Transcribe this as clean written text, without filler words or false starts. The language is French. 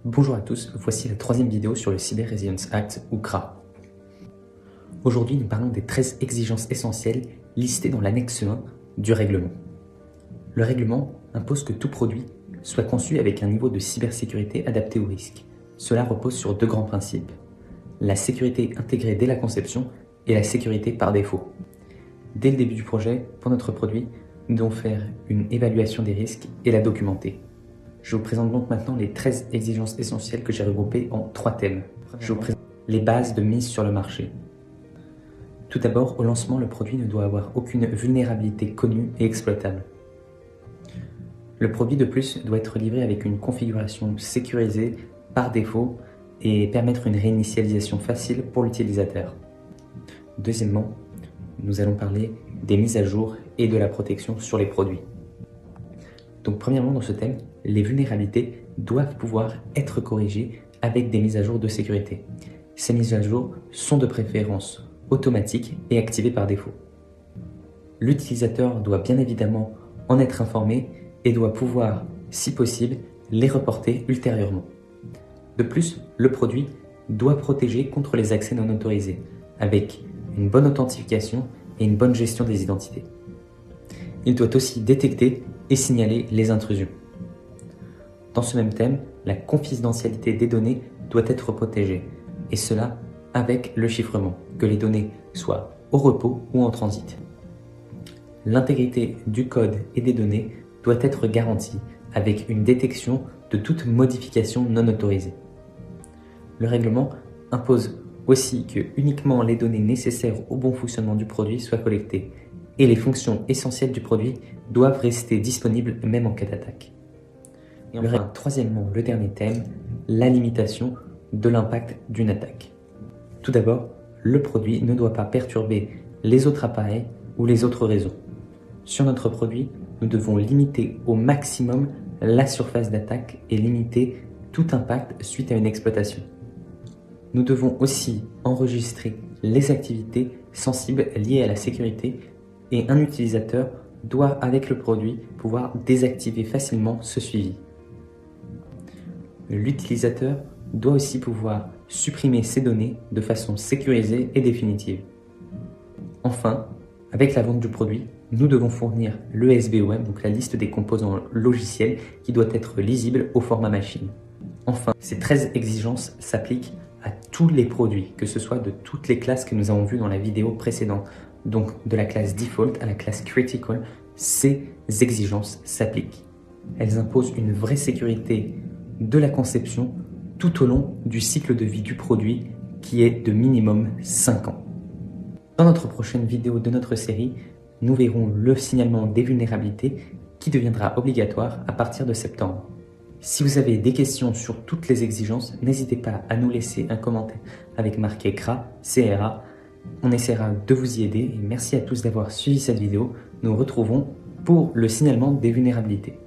Bonjour à tous, voici la troisième vidéo sur le Cyber Resilience Act ou CRA. Aujourd'hui, nous parlons des 13 exigences essentielles listées dans l'annexe 1 du règlement. Le règlement impose que tout produit soit conçu avec un niveau de cybersécurité adapté au risque. Cela repose sur deux grands principes: la sécurité intégrée dès la conception et la sécurité par défaut. Dès le début du projet, pour notre produit, nous devons faire une évaluation des risques et la documenter. Je vous présente donc maintenant les 13 exigences essentielles que j'ai regroupées en 3 thèmes. Je vous présente les bases de mise sur le marché. Tout d'abord, au lancement, le produit ne doit avoir aucune vulnérabilité connue et exploitable. Le produit de plus doit être livré avec une configuration sécurisée par défaut et permettre une réinitialisation facile pour l'utilisateur. Deuxièmement, nous allons parler des mises à jour et de la protection sur les produits. Donc premièrement, dans ce thème, les vulnérabilités doivent pouvoir être corrigées avec des mises à jour de sécurité. Ces mises à jour sont de préférence automatiques et activées par défaut. L'utilisateur doit bien évidemment en être informé et doit pouvoir, si possible, les reporter ultérieurement. De plus, le produit doit protéger contre les accès non autorisés, avec une bonne authentification et une bonne gestion des identités. Il doit aussi détecter et signaler les intrusions. Dans ce même thème, la confidentialité des données doit être protégée, et cela avec le chiffrement, que les données soient au repos ou en transit. L'intégrité du code et des données doit être garantie avec une détection de toute modification non autorisée. Le règlement impose aussi que uniquement les données nécessaires au bon fonctionnement du produit soient collectées, et les fonctions essentielles du produit doivent rester disponibles même en cas d'attaque. Et enfin, troisièmement, le dernier thème, la limitation de l'impact d'une attaque. Tout d'abord, le produit ne doit pas perturber les autres appareils ou les autres réseaux. Sur notre produit, nous devons limiter au maximum la surface d'attaque et limiter tout impact suite à une exploitation. Nous devons aussi enregistrer les activités sensibles liées à la sécurité, et un utilisateur doit, avec le produit, pouvoir désactiver facilement ce suivi. L'utilisateur doit aussi pouvoir supprimer ces données de façon sécurisée et définitive. Enfin, avec la vente du produit, nous devons fournir le SBOM, donc la liste des composants logiciels, qui doit être lisible au format machine. Enfin, ces 13 exigences s'appliquent à tous les produits, que ce soit de toutes les classes que nous avons vues dans la vidéo précédente. Donc de la classe Default à la classe Critical, ces exigences s'appliquent. Elles imposent une vraie sécurité de la conception tout au long du cycle de vie du produit, qui est de minimum 5 ans. Dans notre prochaine vidéo de notre série, nous verrons le signalement des vulnérabilités qui deviendra obligatoire à partir de septembre. Si vous avez des questions sur toutes les exigences, n'hésitez pas à nous laisser un commentaire avec marqué CRA, CRA. On essaiera de vous y aider et merci à tous d'avoir suivi cette vidéo. Nous nous retrouvons pour le signalement des vulnérabilités.